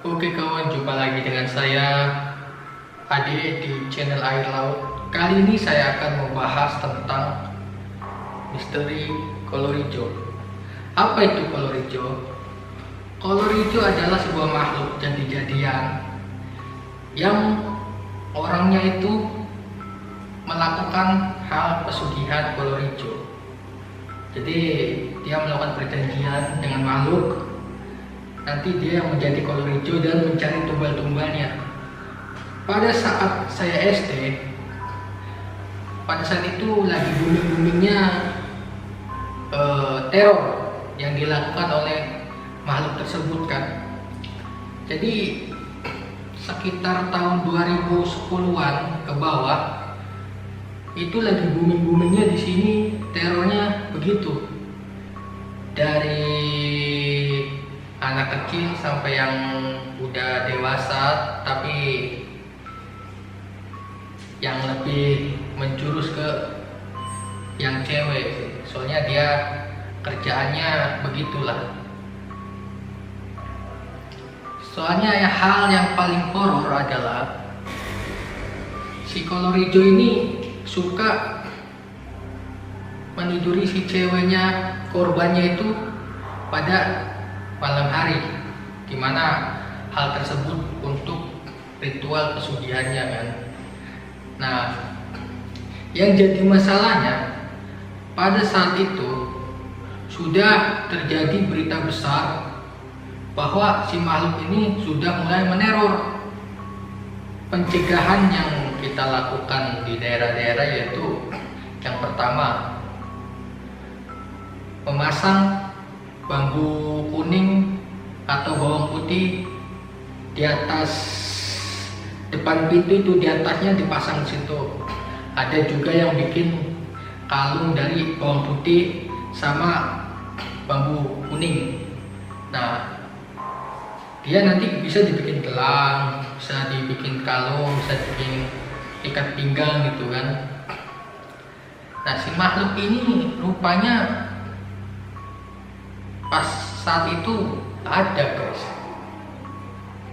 Oke kawan, jumpa lagi dengan saya Ade di channel Air Laut. Kali ini saya akan membahas tentang misteri kolor hijau. Apa itu kolor hijau? Kolor hijau adalah sebuah makhluk jadi-jadian yang orangnya itu melakukan hal pesugihan kolor hijau. Jadi dia melakukan perjanjian dengan makhluk, nanti dia menjadi kolor hijau dan mencari tumbal-tumbalnya. Pada saat saya SD, pada saat itu lagi booming-boomingnya teror yang dilakukan oleh makhluk tersebut kan. Jadi sekitar tahun 2010-an ke bawah itu lagi booming-boomingnya di sini, terornya begitu. Dari anak kecil sampai yang udah dewasa, tapi yang lebih menjurus ke yang cewek, soalnya dia kerjaannya begitulah. Soalnya hal yang paling horor adalah si kolor hijau ini suka meniduri si ceweknya, korbannya itu pada malam hari, dimana hal tersebut untuk ritual pesugihannya kan. Nah, yang jadi masalahnya pada saat itu sudah terjadi berita besar bahwa si makhluk ini sudah mulai meneror. Pencegahan yang kita lakukan di daerah-daerah yaitu yang pertama, memasang bambu kuning atau bawang putih di atas depan pintu, itu di atasnya dipasang situ. Ada juga yang bikin kalung dari bawang putih sama bambu kuning. Nah, dia nanti bisa dibikin gelang, bisa dibikin kalung, bisa dibikin ikat pinggang gitu kan. Nah, si makhluk ini rupanya pas saat itu ada guys,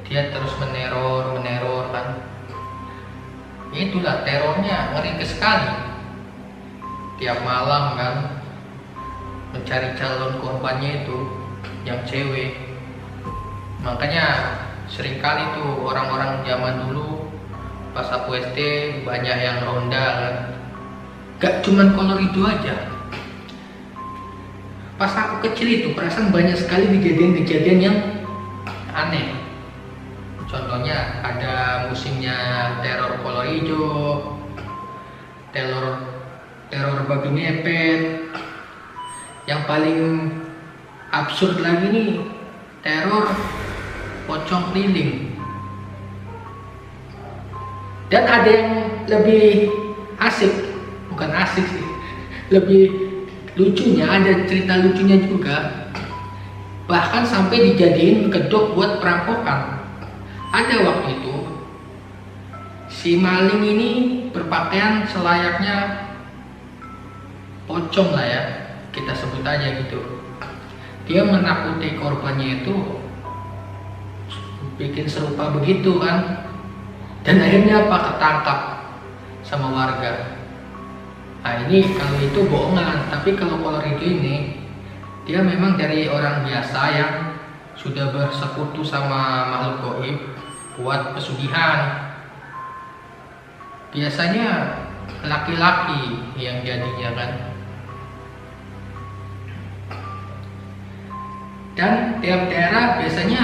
dia terus meneror kan. Itulah terornya, ngeri sekali. Tiap malam kan mencari calon korbannya itu yang cewek. Makanya seringkali tuh orang-orang zaman dulu pas aku SD banyak yang ronda kan. Gak cuman kolor itu aja. Pas aku kecil itu perasaan banyak sekali kejadian-kejadian yang aneh. Contohnya ada musimnya teror kolor hijau, teror babi ngepet. Yang paling absurd lagi nih, teror pocong keliling. Dan ada yang lebih asik, bukan asik sih, lebih lucunya, ada cerita lucunya juga. Bahkan sampai dijadiin kedok buat perampokan. Ada waktu itu si maling ini berpakaian selayaknya pocong lah ya, kita sebut aja gitu. Dia menakuti korbannya itu, bikin serupa begitu kan. Dan akhirnya apa? Ketangkap sama warga. Nah, ini kalau itu bohongan, tapi kalau kolor hijau ini dia memang dari orang biasa yang sudah bersekutu sama makhluk gaib buat pesugihan. Biasanya laki-laki yang jadinya kan. Dan tiap daerah biasanya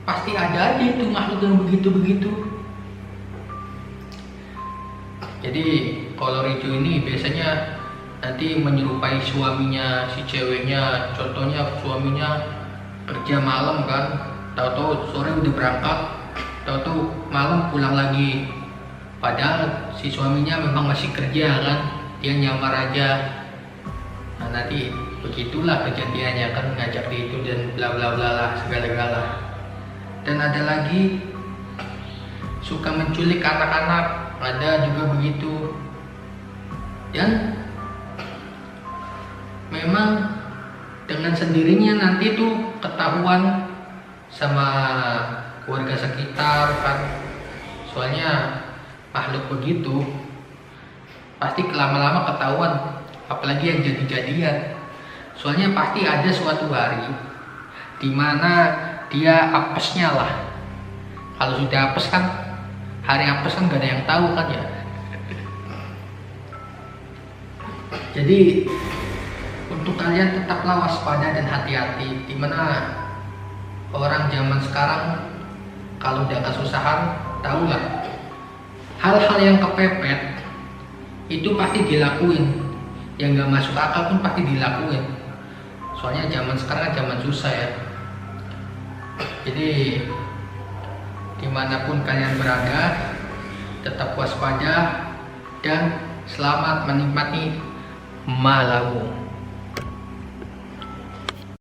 pasti ada aja itu makhluk yang begitu-begitu. Jadi kolor hijau ini biasanya nanti menyerupai suaminya si ceweknya. Contohnya suaminya kerja malam kan, tahu-tahu sore udah berangkat, tahu-tahu malam pulang lagi. Padahal si suaminya memang masih kerja kan, dia nyamar aja. Nah, nanti begitulah kejadiannya kan, ngajak di itu dan bla bla bla lah, segala-gala. Dan ada lagi suka menculik anak-anak, ada juga begitu. Dan memang dengan sendirinya nanti tuh ketahuan sama keluarga sekitar kan. Soalnya makhluk begitu pasti lama-lama ketahuan, apalagi yang jadi-jadian. Soalnya pasti ada suatu hari dimana dia apesnya lah. Kalau sudah apes kan, hari apes kan gak ada yang tahu kan ya. Jadi untuk kalian tetaplah waspada dan hati-hati, dimana orang zaman sekarang kalau udah kesusahan, tahulah hal-hal yang kepepet itu pasti dilakuin, yang gak masuk akal pun pasti dilakuin. Soalnya zaman sekarang zaman susah ya. Jadi dimanapun kalian berada, tetap waspada dan selamat menikmati malammu.